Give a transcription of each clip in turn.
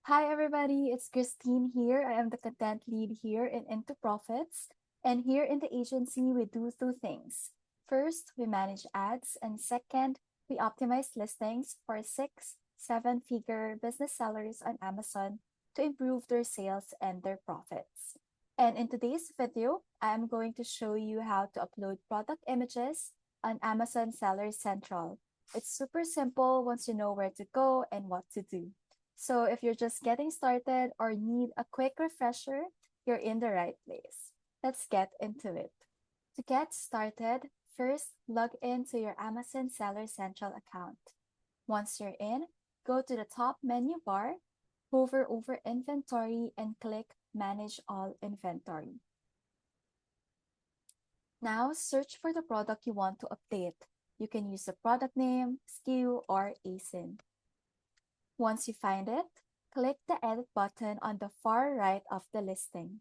Hi, everybody. It's Christine here. I am the content lead here in Into Profits. And here in the agency, we do two things. First, we manage ads. And second, we optimize listings for seven-figure business sellers on Amazon to improve their sales and their profits. And in today's video, I am going to show you how to upload product images on Amazon Seller Central. It's super simple once you know where to go and what to do. So if you're just getting started or need a quick refresher, you're in the right place. Let's get into it. To get started, first log into your Amazon Seller Central account. Once you're in, go to the top menu bar, hover over Inventory, and click Manage All Inventory. Now, search for the product you want to update. You can use the product name, SKU, or ASIN. Once you find it, click the Edit button on the far right of the listing.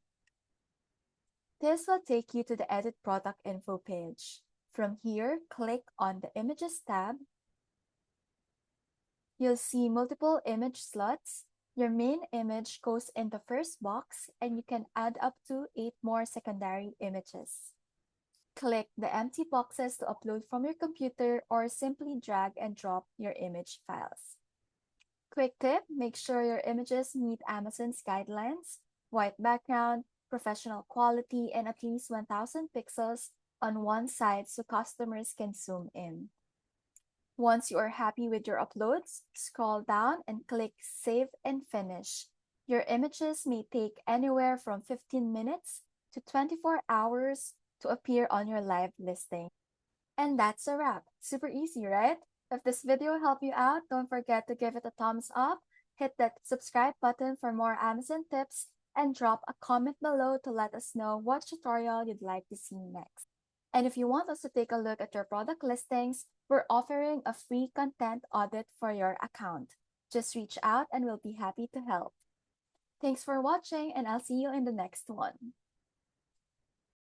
This will take you to the Edit Product Info page. From here, click on the Images tab. You'll see multiple image slots. Your main image goes in the first box, and you can add up to 8 more secondary images. Click the empty boxes to upload from your computer or simply drag and drop your image files. Quick tip, make sure your images meet Amazon's guidelines, white background, professional quality, and at least 1000 pixels on one side so customers can zoom in. Once you are happy with your uploads, scroll down and click Save and Finish. Your images may take anywhere from 15 minutes to 24 hours to appear on your live listing. And that's a wrap. Super easy, right? If this video helped you out, don't forget to give it a thumbs up, hit that subscribe button for more Amazon tips, and drop a comment below to let us know what tutorial you'd like to see next. And if you want us to take a look at your product listings, we're offering a free content audit for your account. Just reach out and we'll be happy to help. Thanks for watching, and I'll see you in the next one.